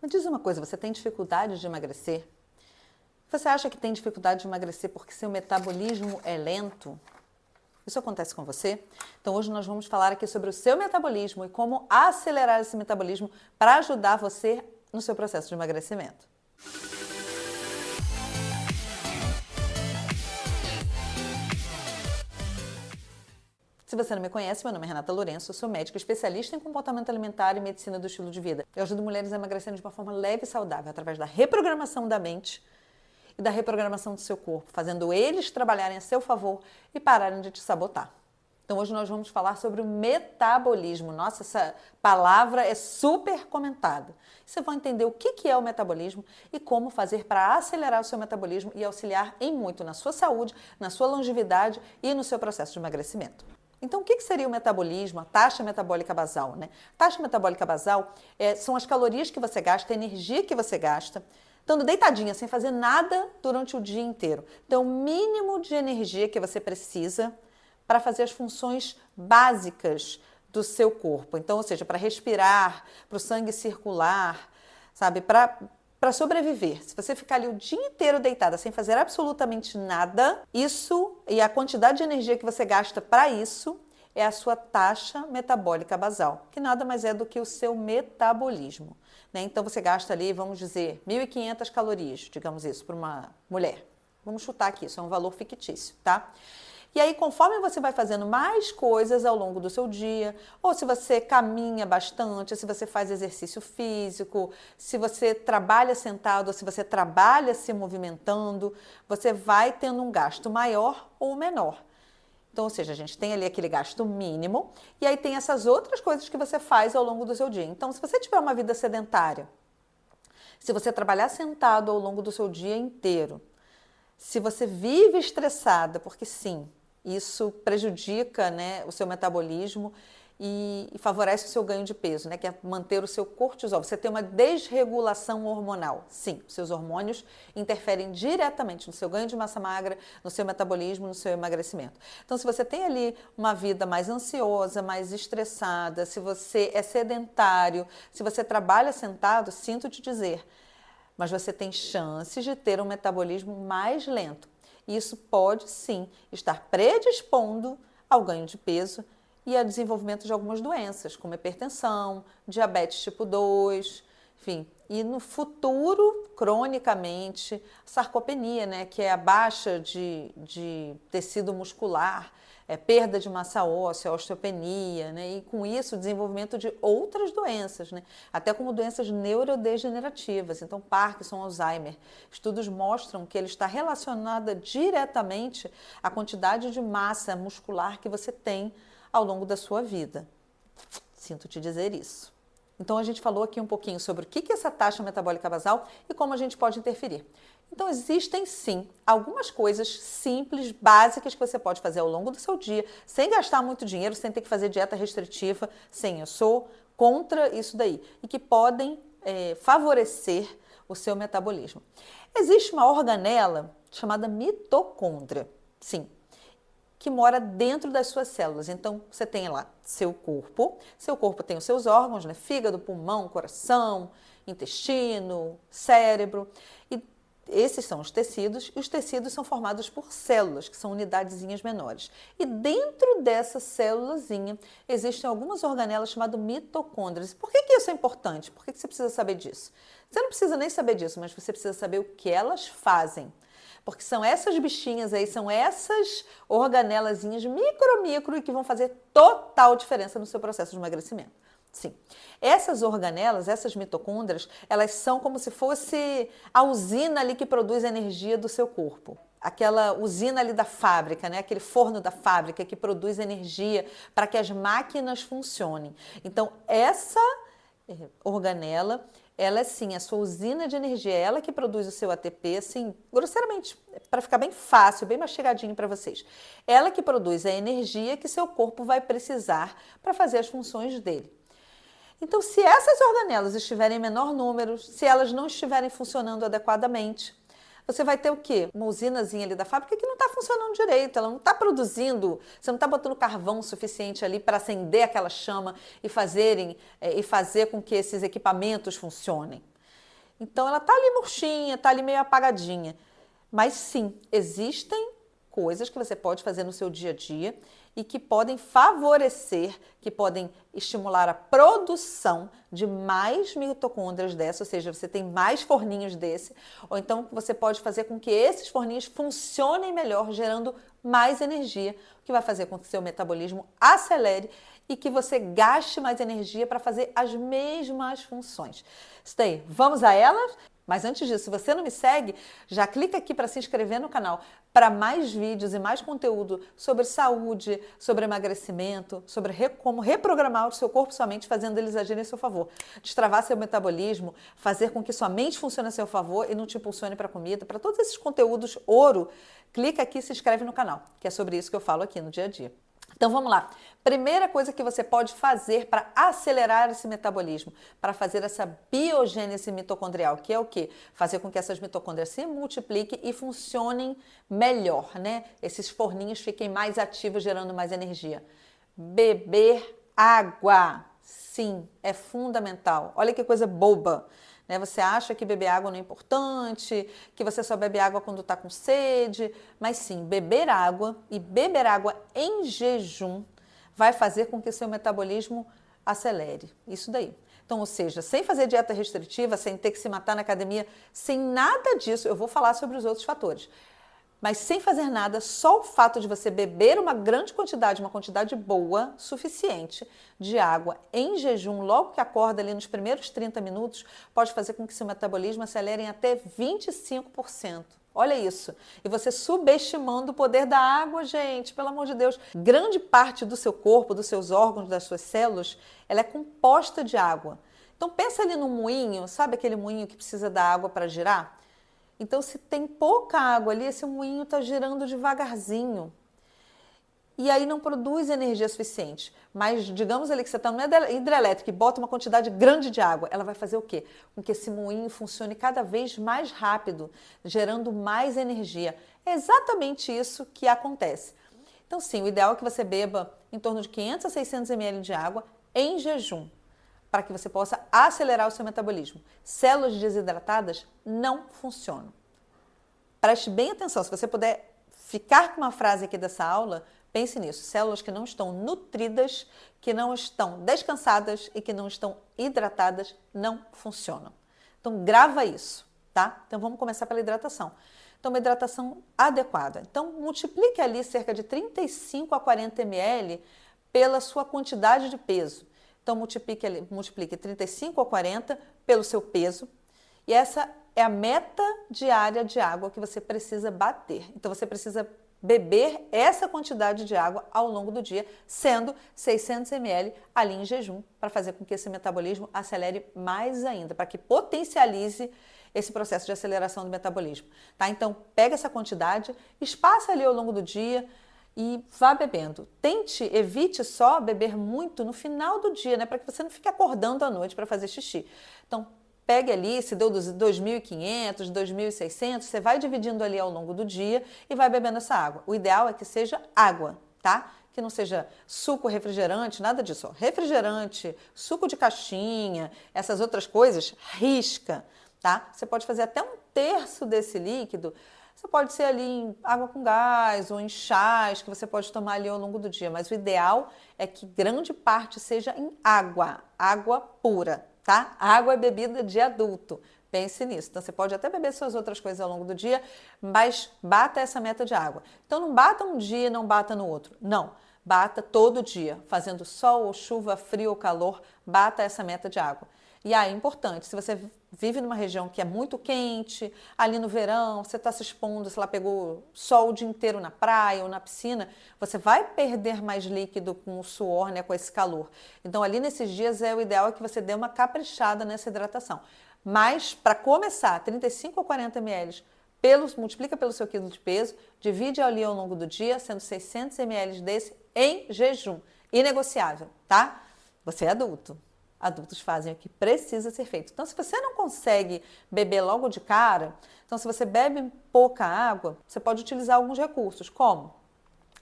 Me diz uma coisa, você tem dificuldade de emagrecer? Você acha que tem dificuldade de emagrecer porque seu metabolismo é lento? Isso acontece com você? Então hoje nós vamos falar aqui sobre o seu metabolismo e como acelerar esse metabolismo para ajudar você no seu processo de emagrecimento. Se você não me conhece, meu nome é Renata Lourenço, eu sou médica especialista em comportamento alimentar e medicina do estilo de vida. Eu ajudo mulheres a emagrecerem de uma forma leve e saudável, através da reprogramação da mente e da reprogramação do seu corpo, fazendo eles trabalharem a seu favor e pararem de te sabotar. Então hoje nós vamos falar sobre o metabolismo. Nossa, essa palavra é super comentada. Você vai entender o que é o metabolismo e como fazer para acelerar o seu metabolismo e auxiliar em muito na sua saúde, na sua longevidade e no seu processo de emagrecimento. Então, o que seria o metabolismo, a taxa metabólica basal, né? Taxa metabólica basal são as calorias que você gasta, a energia que você gasta, estando deitadinha, sem fazer nada durante o dia inteiro. Então, o mínimo de energia que você precisa para fazer as funções básicas do seu corpo. Então, ou seja, para respirar, para o sangue circular, sabe? Para sobreviver. Se você ficar ali o dia inteiro deitada sem fazer absolutamente nada, isso e a quantidade de energia que você gasta para isso é a sua taxa metabólica basal, que nada mais é do que o seu metabolismo, né? Então você gasta ali, vamos dizer, 1.500 calorias, digamos isso, para uma mulher. Vamos chutar aqui, isso é um valor fictício, tá? E aí, conforme você vai fazendo mais coisas ao longo do seu dia, ou se você caminha bastante, se você faz exercício físico, se você trabalha sentado, ou se você trabalha se movimentando, você vai tendo um gasto maior ou menor. Então, ou seja, a gente tem ali aquele gasto mínimo e aí tem essas outras coisas que você faz ao longo do seu dia. Então, se você tiver uma vida sedentária, se você trabalhar sentado ao longo do seu dia inteiro, se você vive estressada, porque sim, isso prejudica, né, o seu metabolismo e favorece o seu ganho de peso, né, que é manter o seu cortisol. Você tem uma desregulação hormonal. Sim, seus hormônios interferem diretamente no seu ganho de massa magra, no seu metabolismo, no seu emagrecimento. Então, se você tem ali uma vida mais ansiosa, mais estressada, se você é sedentário, se você trabalha sentado, sinto te dizer, mas você tem chances de ter um metabolismo mais lento. E isso pode, sim, estar predispondo ao ganho de peso e ao desenvolvimento de algumas doenças, como hipertensão, diabetes tipo 2, enfim. E no futuro, cronicamente, sarcopenia, né, que é a baixa de tecido muscular, perda de massa óssea, osteopenia, né, e com isso o desenvolvimento de outras doenças, né, até como doenças neurodegenerativas, então Parkinson, Alzheimer. Estudos mostram que ele está relacionado diretamente à quantidade de massa muscular que você tem ao longo da sua vida. Sinto te dizer isso. Então a gente falou aqui um pouquinho sobre o que é essa taxa metabólica basal e como a gente pode interferir. Então existem sim algumas coisas simples, básicas que você pode fazer ao longo do seu dia, sem gastar muito dinheiro, sem ter que fazer dieta restritiva, sem eu sou contra isso daí, e que podem favorecer o seu metabolismo. Existe uma organela chamada mitocôndria, sim, que mora dentro das suas células. Então, você tem lá seu corpo tem os seus órgãos, né? Fígado, pulmão, coração, intestino, cérebro, e esses são os tecidos, e os tecidos são formados por células, que são unidadezinhas menores. E dentro dessa célulazinha existem algumas organelas chamadas mitocôndrias. Por que isso é importante? Por que você precisa saber disso? Você não precisa nem saber disso, mas você precisa saber o que elas fazem. Porque são essas bichinhas aí, são essas organelazinhas micro, que vão fazer total diferença no seu processo de emagrecimento. Sim. Essas organelas, essas mitocôndrias, elas são como se fosse a usina ali que produz a energia do seu corpo. Aquela usina ali da fábrica, né? Aquele forno da fábrica que produz energia para que as máquinas funcionem. Então, essa organela, ela é sim a sua usina de energia, é ela que produz o seu ATP, assim, grosseiramente, para ficar bem fácil, bem mastigadinho para vocês. Ela que produz a energia que seu corpo vai precisar para fazer as funções dele. Então, se essas organelas estiverem em menor número, se elas não estiverem funcionando adequadamente, você vai ter o quê? Uma usinazinha ali da fábrica que não está funcionando direito, ela não está produzindo, você não está botando carvão suficiente ali para acender aquela chama e fazer com que esses equipamentos funcionem. Então ela tá ali murchinha, tá ali meio apagadinha. Mas sim, existem coisas que você pode fazer no seu dia a dia e que podem favorecer, que podem estimular a produção de mais mitocôndrias dessa, ou seja, você tem mais forninhos desse, ou então você pode fazer com que esses forninhos funcionem melhor, gerando mais energia, o que vai fazer com que seu metabolismo acelere e que você gaste mais energia para fazer as mesmas funções. Isso daí, vamos a elas? Mas antes disso, se você não me segue, já clica aqui para se inscrever no canal para mais vídeos e mais conteúdo sobre saúde, sobre emagrecimento, sobre como reprogramar o seu corpo e sua mente, fazendo eles agirem a seu favor. Destravar seu metabolismo, fazer com que sua mente funcione a seu favor e não te impulsione para a comida. Para todos esses conteúdos ouro, clica aqui e se inscreve no canal, que é sobre isso que eu falo aqui no dia a dia. Então vamos lá. Primeira coisa que você pode fazer para acelerar esse metabolismo, para fazer essa biogênese mitocondrial, que é o quê? Fazer com que essas mitocôndrias se multipliquem e funcionem melhor, né? Esses forninhos fiquem mais ativos, gerando mais energia. Beber água, sim, é fundamental. Olha que coisa boba. Você acha que beber água não é importante, que você só bebe água quando está com sede, mas sim, beber água e beber água em jejum vai fazer com que seu metabolismo acelere. Isso daí. Então, ou seja, sem fazer dieta restritiva, sem ter que se matar na academia, sem nada disso, eu vou falar sobre os outros fatores. Mas sem fazer nada, só o fato de você beber uma grande quantidade, uma quantidade boa, suficiente de água em jejum, logo que acorda ali nos primeiros 30 minutos, pode fazer com que seu metabolismo acelere em até 25%. Olha isso. E você subestimando o poder da água, gente, pelo amor de Deus. Grande parte do seu corpo, dos seus órgãos, das suas células, ela é composta de água. Então pensa ali no moinho, sabe aquele moinho que precisa da água para girar? Então, se tem pouca água ali, esse moinho está girando devagarzinho. E aí não produz energia suficiente. Mas digamos ali que você está numa hidrelétrica e bota uma quantidade grande de água, ela vai fazer o quê? Com que esse moinho funcione cada vez mais rápido, gerando mais energia. É exatamente isso que acontece. Então, sim, o ideal é que você beba em torno de 500 a 600 ml de água em jejum, para que você possa acelerar o seu metabolismo. Células desidratadas não funcionam. Preste bem atenção, se você puder ficar com uma frase aqui dessa aula, pense nisso. Células que não estão nutridas, que não estão descansadas e que não estão hidratadas não funcionam. Então grava isso, tá? Então vamos começar pela hidratação. Então uma hidratação adequada. Então multiplique ali cerca de 35 a 40 ml pela sua quantidade de peso. Então, multiplique 35 ou 40 pelo seu peso. E essa é a meta diária de água que você precisa bater. Então, você precisa beber essa quantidade de água ao longo do dia, sendo 600 ml ali em jejum, para fazer com que esse metabolismo acelere mais ainda, para que potencialize esse processo de aceleração do metabolismo. Tá? Então, pega essa quantidade, espaça ali ao longo do dia, e vá bebendo. Evite só beber muito no final do dia, né? Para que você não fique acordando à noite para fazer xixi. Então, pegue ali, se deu 2.500, 2.600, você vai dividindo ali ao longo do dia e vai bebendo essa água. O ideal é que seja água, tá? Que não seja suco, refrigerante, nada disso. Refrigerante, suco de caixinha, essas outras coisas, risca, tá? Você pode fazer até 1/3 desse líquido. Você pode ser ali em água com gás ou em chás que você pode tomar ali ao longo do dia, mas o ideal é que grande parte seja em água, água pura, tá? Água é bebida de adulto, pense nisso. Então você pode até beber suas outras coisas ao longo do dia, mas bata essa meta de água. Então não bata um dia e não bata no outro, não. Bata todo dia, fazendo sol ou chuva, frio ou calor, bata essa meta de água. E aí, importante, se você vive numa região que é muito quente, ali no verão, você está se expondo, sei lá, pegou sol o dia inteiro na praia ou na piscina, você vai perder mais líquido com o suor, né, com esse calor. Então, ali nesses dias, o ideal é que você dê uma caprichada nessa hidratação. Mas, para começar, 35 ou 40 ml, multiplica pelo seu quilo de peso, divide ali ao longo do dia, sendo 600 ml desse em jejum. Inegociável, tá? Você é adulto. Adultos fazem o que precisa ser feito. Então, se você não consegue beber logo de cara, então se você bebe pouca água, você pode utilizar alguns recursos. Como?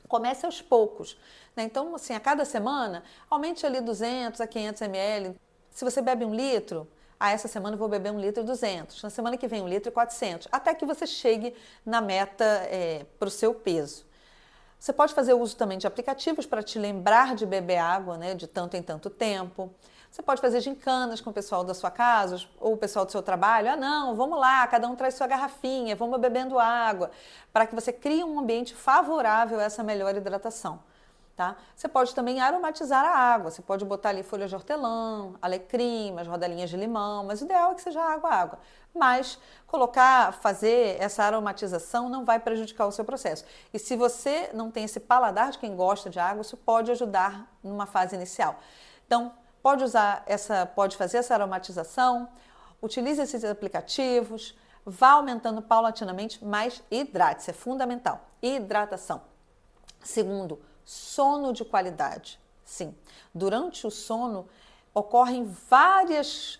Comece aos poucos, né? Então, assim, a cada semana, aumente ali 200 a 500 ml. Se você bebe 1 litro, Ah, essa semana eu vou beber 1,2 litro, na semana que vem 1,4 litro, até que você chegue na meta para o seu peso. Você pode fazer uso também de aplicativos para te lembrar de beber água, né, de tanto em tanto tempo. Você pode fazer gincanas com o pessoal da sua casa ou o pessoal do seu trabalho. Ah, não, vamos lá, cada um traz sua garrafinha, vamos bebendo água, para que você crie um ambiente favorável a essa melhor hidratação. Tá? Você pode também aromatizar a água, você pode botar ali folhas de hortelã, alecrim, umas rodelinhas de limão, mas o ideal é que seja água. Mas fazer essa aromatização não vai prejudicar o seu processo. E se você não tem esse paladar de quem gosta de água, isso pode ajudar numa fase inicial. Então, pode fazer essa aromatização, utilize esses aplicativos, vá aumentando paulatinamente, mas hidrate-se, é fundamental. Hidratação. Segundo, sono de qualidade. Sim, durante o sono ocorrem várias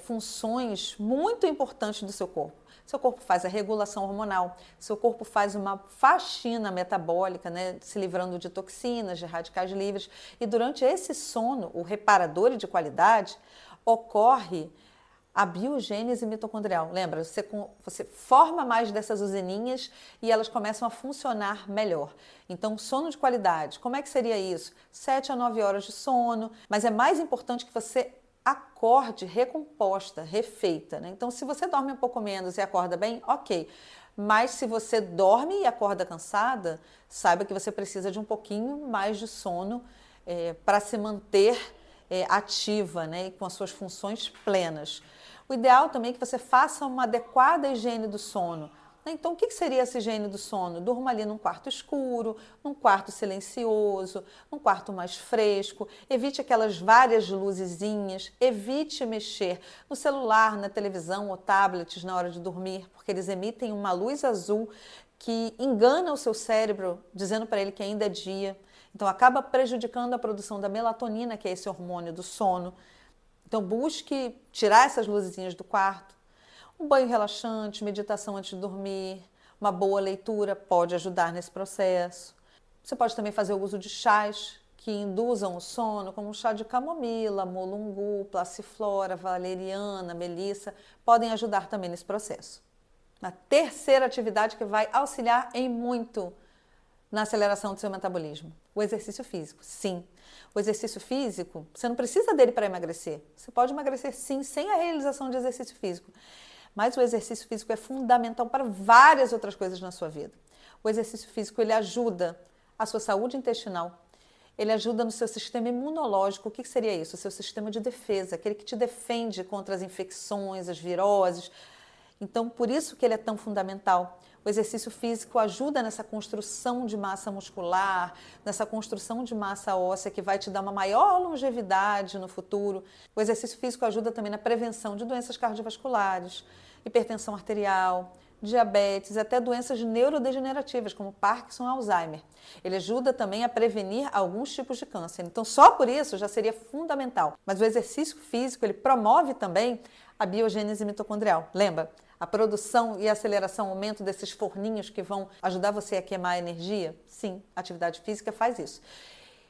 funções muito importantes do seu corpo. Seu corpo faz a regulação hormonal, seu corpo faz uma faxina metabólica, né, se livrando de toxinas, de radicais livres. E durante esse sono, o reparador de qualidade, ocorre a biogênese mitocondrial. Lembra, você forma mais dessas usininhas e elas começam a funcionar melhor. Então, sono de qualidade, como é que seria isso? 7 a 9 horas de sono, mas é mais importante que você acorde recomposta, refeita, né? Então, se você dorme um pouco menos e acorda bem, ok. Mas se você dorme e acorda cansada, saiba que você precisa de um pouquinho mais de sono para se manter ativa, né? E com as suas funções plenas. O ideal também é que você faça uma adequada higiene do sono. Então, o que seria essa higiene do sono? Durma ali num quarto escuro, num quarto silencioso, num quarto mais fresco. Evite aquelas várias luzezinhas. Evite mexer no celular, na televisão ou tablets na hora de dormir, porque eles emitem uma luz azul que engana o seu cérebro, dizendo para ele que ainda é dia. Então, acaba prejudicando a produção da melatonina, que é esse hormônio do sono. Então, busque tirar essas luzinhas do quarto. Um banho relaxante, meditação antes de dormir, uma boa leitura pode ajudar nesse processo. Você pode também fazer o uso de chás que induzam o sono, como o chá de camomila, mulungu, passiflora, valeriana, melissa, podem ajudar também nesse processo. A terceira atividade que vai auxiliar em muito na aceleração do seu metabolismo, o exercício físico. Sim, o exercício físico, você não precisa dele para emagrecer. Você pode emagrecer sim, sem a realização de exercício físico. Mas o exercício físico é fundamental para várias outras coisas na sua vida. O exercício físico, ele ajuda a sua saúde intestinal, ele ajuda no seu sistema imunológico. O que seria isso? O seu sistema de defesa, aquele que te defende contra as infecções, as viroses. Então, por isso que ele é tão fundamental. O exercício físico ajuda nessa construção de massa muscular, nessa construção de massa óssea que vai te dar uma maior longevidade no futuro. O exercício físico ajuda também na prevenção de doenças cardiovasculares, hipertensão arterial, diabetes, até doenças neurodegenerativas, como Parkinson e Alzheimer. Ele ajuda também a prevenir alguns tipos de câncer. Então, só por isso já seria fundamental. Mas o exercício físico, ele promove também a biogênese mitocondrial. Lembra? A produção e a aceleração, o aumento desses forninhos que vão ajudar você a queimar energia? Sim, a atividade física faz isso.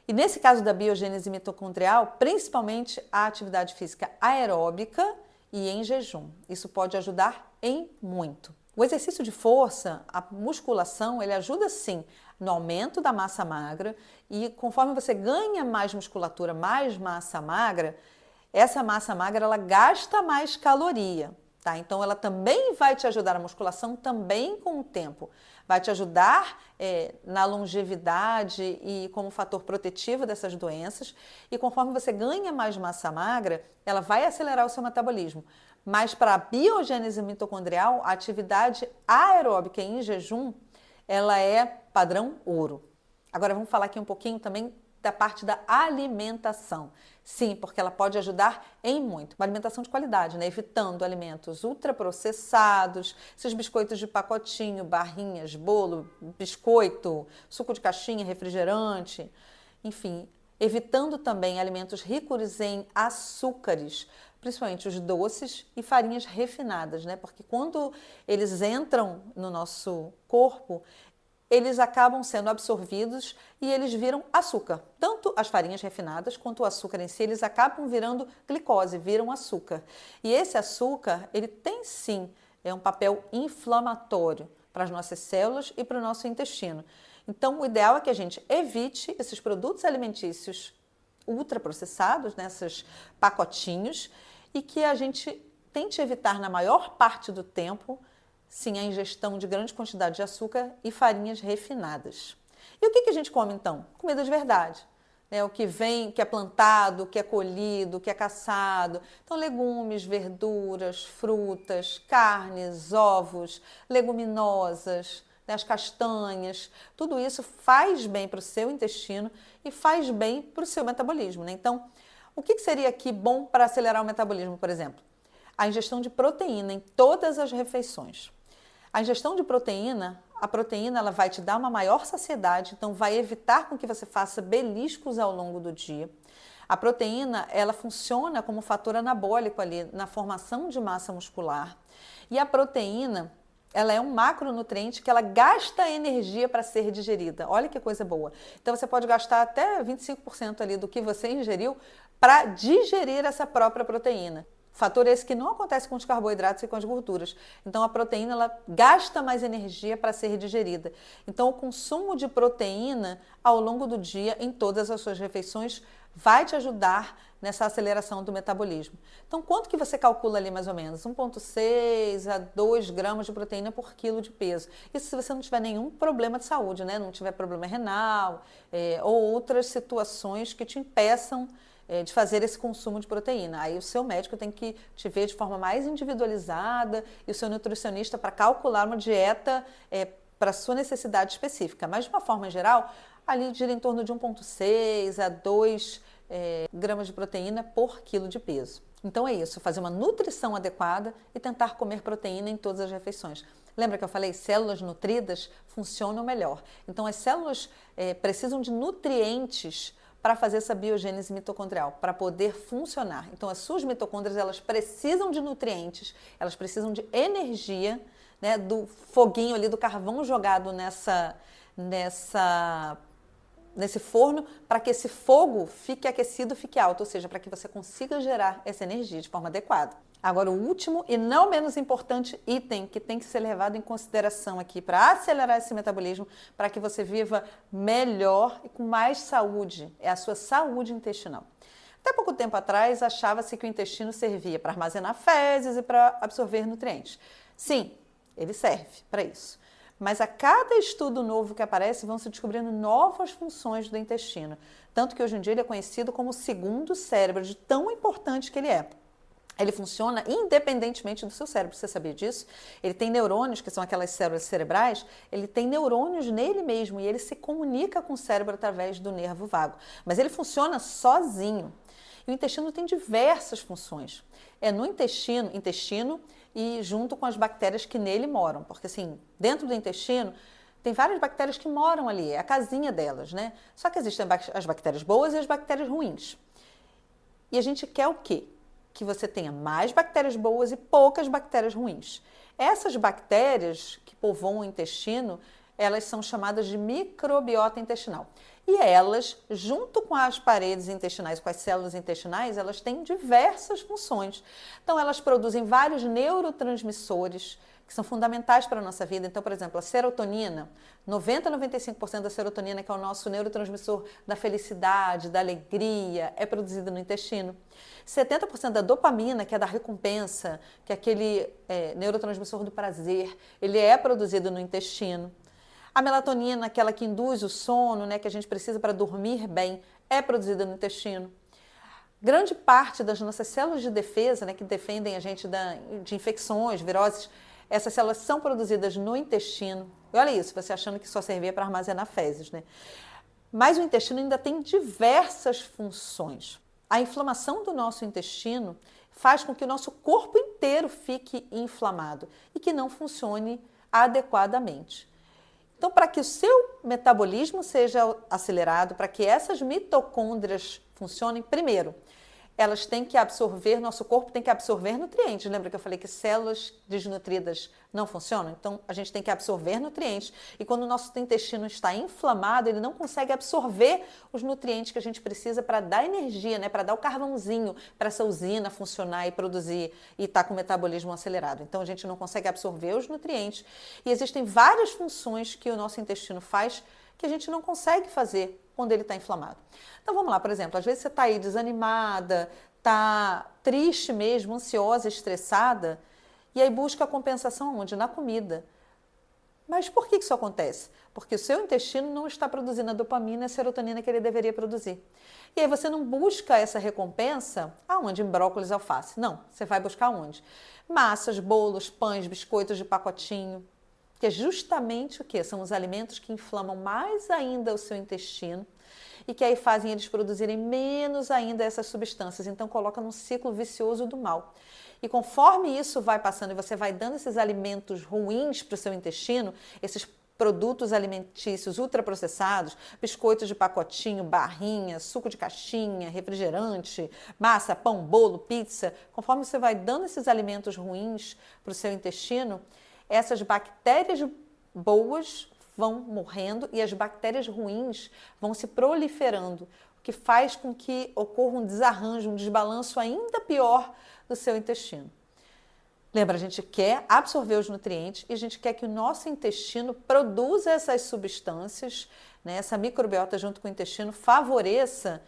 E nesse caso da biogênese mitocondrial, principalmente a atividade física aeróbica e em jejum. Isso pode ajudar em muito. O exercício de força, a musculação, ele ajuda sim no aumento da massa magra e conforme você ganha mais musculatura, mais massa magra, essa massa magra ela gasta mais caloria. Tá? Então, ela também vai te ajudar, a musculação também com o tempo. Vai te ajudar na longevidade e como fator protetivo dessas doenças. E conforme você ganha mais massa magra, ela vai acelerar o seu metabolismo. Mas para a biogênese mitocondrial, a atividade aeróbica em jejum, ela é padrão ouro. Agora vamos falar aqui um pouquinho também da parte da alimentação. Sim, porque ela pode ajudar em muito. Uma alimentação de qualidade, né? Evitando alimentos ultraprocessados, esses biscoitos de pacotinho, barrinhas, bolo, biscoito, suco de caixinha, refrigerante, enfim. Evitando também alimentos ricos em açúcares, principalmente os doces e farinhas refinadas, né? Porque quando eles entram no nosso corpo, eles acabam sendo absorvidos e eles viram açúcar. Tanto as farinhas refinadas quanto o açúcar em si, eles acabam virando glicose, viram açúcar. E esse açúcar, ele tem sim um papel inflamatório para as nossas células e para o nosso intestino. Então, o ideal é que a gente evite esses produtos alimentícios ultraprocessados, nesses pacotinhos, e que a gente tente evitar na maior parte do tempo, sim, a ingestão de grande quantidade de açúcar e farinhas refinadas. E o que a gente come então? Comida de verdade. O que vem, que é plantado, que é colhido, que é caçado. Então, legumes, verduras, frutas, carnes, ovos, leguminosas, as castanhas, tudo isso faz bem para o seu intestino e faz bem para o seu metabolismo. Então, o que seria aqui bom para acelerar o metabolismo, por exemplo? A ingestão de proteína em todas as refeições. A ingestão de proteína, a proteína ela vai te dar uma maior saciedade, então vai evitar com que você faça beliscos ao longo do dia. A proteína, ela funciona como fator anabólico ali na formação de massa muscular. E a proteína, ela é um macronutriente que ela gasta energia para ser digerida. Olha que coisa boa. Então você pode gastar até 25% ali do que você ingeriu para digerir essa própria proteína. Fator esse que não acontece com os carboidratos e com as gorduras. Então, a proteína ela gasta mais energia para ser digerida. Então, o consumo de proteína ao longo do dia, em todas as suas refeições, vai te ajudar nessa aceleração do metabolismo. Então, quanto que você calcula ali mais ou menos? 1,6 a 2 gramas de proteína por quilo de peso. Isso se você não tiver nenhum problema de saúde, né? Não tiver problema renal ou outras situações que te impeçam de fazer esse consumo de proteína. Aí o seu médico tem que te ver de forma mais individualizada e o seu nutricionista para calcular uma dieta para a sua necessidade específica. Mas de uma forma geral, ali gira em torno de 1,6 a 2 gramas de proteína por quilo de peso. Então é isso, fazer uma nutrição adequada e tentar comer proteína em todas as refeições. Lembra que eu falei, células nutridas funcionam melhor. Então as células precisam de nutrientes para fazer essa biogênese mitocondrial, para poder funcionar. Então, as suas mitocôndrias, elas precisam de nutrientes, elas precisam de energia, né, do foguinho ali, do carvão jogado nesse forno, para que esse fogo fique aquecido, fique alto, ou seja, para que você consiga gerar essa energia de forma adequada. Agora, o último e não menos importante item que tem que ser levado em consideração aqui para acelerar esse metabolismo, para que você viva melhor e com mais saúde, é a sua saúde intestinal. Até pouco tempo atrás, achava-se que o intestino servia para armazenar fezes e para absorver nutrientes. Sim, ele serve para isso. Mas a cada estudo novo que aparece, vão se descobrindo novas funções do intestino. Tanto que hoje em dia ele é conhecido como o segundo cérebro, de tão importante que ele é. Ele funciona independentemente do seu cérebro, você sabia disso? Ele tem neurônios, que são aquelas células cerebrais, ele tem neurônios nele mesmo e ele se comunica com o cérebro através do nervo vago. Mas ele funciona sozinho. E o intestino tem diversas funções. É no intestino e junto com as bactérias que nele moram. Porque assim, dentro do intestino tem várias bactérias que moram ali, é a casinha delas, né? Só que existem as bactérias boas e as bactérias ruins. E a gente quer o quê? Que você tenha mais bactérias boas e poucas bactérias ruins. Essas bactérias que povoam o intestino, elas são chamadas de microbiota intestinal. E elas, junto com as paredes intestinais, com as células intestinais, elas têm diversas funções. Então, elas produzem vários neurotransmissores que são fundamentais para a nossa vida. Então, por exemplo, a serotonina, 90 a 95% da serotonina, que é o nosso neurotransmissor da felicidade, da alegria, é produzida no intestino. 70% da dopamina, que é da recompensa, que é aquele neurotransmissor do prazer, ele é produzido no intestino. A melatonina, aquela que induz o sono, né, que a gente precisa para dormir bem, é produzida no intestino. Grande parte das nossas células de defesa, né, que defendem a gente de infecções, viroses, essas células são produzidas no intestino. E olha isso, você achando que só servia para armazenar fezes, né? Mas o intestino ainda tem diversas funções. A inflamação do nosso intestino faz com que o nosso corpo inteiro fique inflamado e que não funcione adequadamente. Então, para que o seu metabolismo seja acelerado, para que essas mitocôndrias funcionem, primeiro, elas têm que absorver, nosso corpo tem que absorver nutrientes. Lembra que eu falei que células desnutridas não funcionam? Então, a gente tem que absorver nutrientes. E quando o nosso intestino está inflamado, ele não consegue absorver os nutrientes que a gente precisa para dar energia, né? Para dar o carvãozinho para essa usina funcionar e produzir e estar com o metabolismo acelerado. Então, a gente não consegue absorver os nutrientes. E existem várias funções que o nosso intestino faz que a gente não consegue fazer quando ele está inflamado. Então vamos lá, por exemplo, às vezes você está aí desanimada, está triste mesmo, ansiosa, estressada, e aí busca a compensação onde? Na comida. Mas por que isso acontece? Porque o seu intestino não está produzindo a dopamina e a serotonina que ele deveria produzir. E aí você não busca essa recompensa aonde? Em brócolis e alface. Não, você vai buscar onde? Massas, bolos, pães, biscoitos de pacotinho, que é justamente o quê? São os alimentos que inflamam mais ainda o seu intestino e que aí fazem eles produzirem menos ainda essas substâncias. Então coloca num ciclo vicioso do mal. E conforme isso vai passando e você vai dando esses alimentos ruins para o seu intestino, esses produtos alimentícios ultraprocessados, biscoitos de pacotinho, barrinha, suco de caixinha, refrigerante, massa, pão, bolo, pizza, conforme você vai dando esses alimentos ruins para o seu intestino, essas bactérias boas vão morrendo e as bactérias ruins vão se proliferando, o que faz com que ocorra um desarranjo, um desbalanço ainda pior do seu intestino. Lembra, a gente quer absorver os nutrientes e a gente quer que o nosso intestino produza essas substâncias, né, essa microbiota junto com o intestino favoreça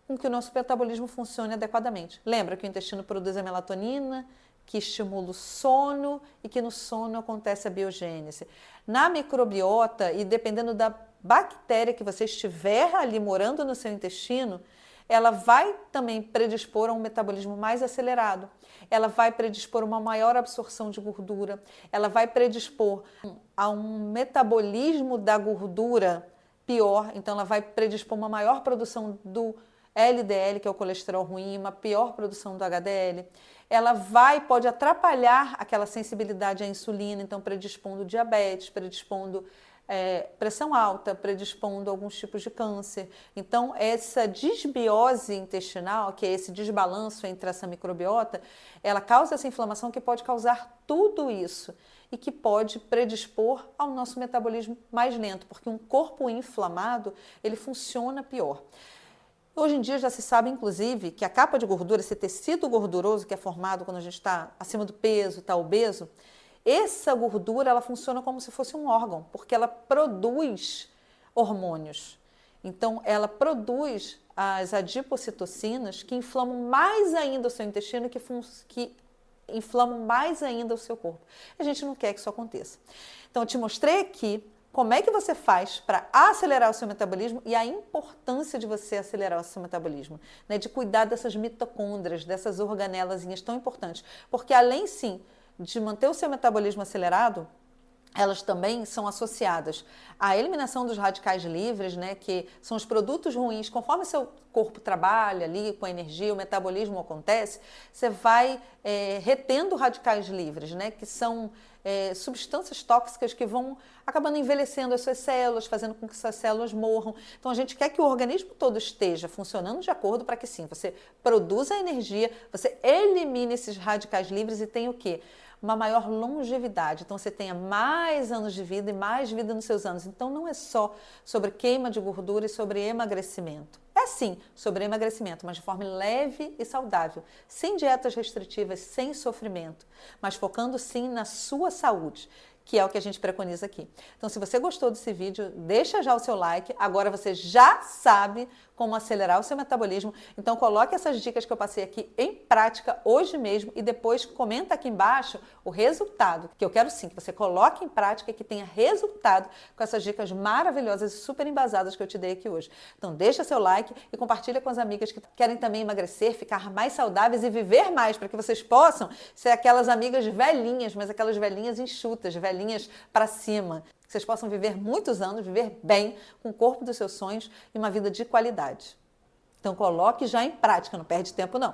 com que o nosso metabolismo funcione adequadamente. Lembra que o intestino produz a melatonina, que estimula o sono e que no sono acontece a biogênese. Na microbiota, e dependendo da bactéria que você estiver ali morando no seu intestino, ela vai também predispor a um metabolismo mais acelerado, ela vai predispor uma maior absorção de gordura, ela vai predispor a um metabolismo da gordura pior, então ela vai predispor uma maior produção do LDL, que é o colesterol ruim, uma pior produção do HDL. Ela pode atrapalhar aquela sensibilidade à insulina, então predispondo diabetes, predispondo pressão alta, predispondo alguns tipos de câncer. Então, essa disbiose intestinal, que é esse desbalanço entre essa microbiota, ela causa essa inflamação que pode causar tudo isso e que pode predispor ao nosso metabolismo mais lento, porque um corpo inflamado, ele funciona pior. Hoje em dia já se sabe, inclusive, que a capa de gordura, esse tecido gorduroso que é formado quando a gente está acima do peso, está obeso, essa gordura ela funciona como se fosse um órgão, porque ela produz hormônios. Então, ela produz as adipocitocinas que inflamam mais ainda o seu intestino, que inflamam mais ainda o seu corpo. A gente não quer que isso aconteça. Então, eu te mostrei aqui como é que você faz para acelerar o seu metabolismo e a importância de você acelerar o seu metabolismo, né? De cuidar dessas mitocôndrias, dessas organelazinhas tão importantes. Porque além, sim, de manter o seu metabolismo acelerado, elas também são associadas à eliminação dos radicais livres, né, que são os produtos ruins. Conforme seu corpo trabalha ali com a energia, o metabolismo acontece, você vai retendo radicais livres, né, que são substâncias tóxicas que vão acabando envelhecendo as suas células, fazendo com que suas células morram. Então, a gente quer que o organismo todo esteja funcionando de acordo para que, sim, você produza energia, você elimine esses radicais livres e tenha o quê? Uma maior longevidade, então você tenha mais anos de vida e mais vida nos seus anos. Então não é só sobre queima de gordura e sobre emagrecimento. É sim sobre emagrecimento, mas de forma leve e saudável, sem dietas restritivas, sem sofrimento, mas focando sim na sua saúde, que é o que a gente preconiza aqui. Então, se você gostou desse vídeo, deixa já o seu like. Agora você já sabe como acelerar o seu metabolismo. Então, coloque essas dicas que eu passei aqui em prática hoje mesmo e depois comenta aqui embaixo o resultado, que eu quero sim que você coloque em prática e que tenha resultado com essas dicas maravilhosas e super embasadas que eu te dei aqui hoje. Então, deixa seu like e compartilha com as amigas que querem também emagrecer, ficar mais saudáveis e viver mais, para que vocês possam ser aquelas amigas velhinhas, mas aquelas velhinhas enxutas, velhinhas para cima. Que vocês possam viver muitos anos, viver bem, com o corpo dos seus sonhos e uma vida de qualidade. Então coloque já em prática, não perde tempo não.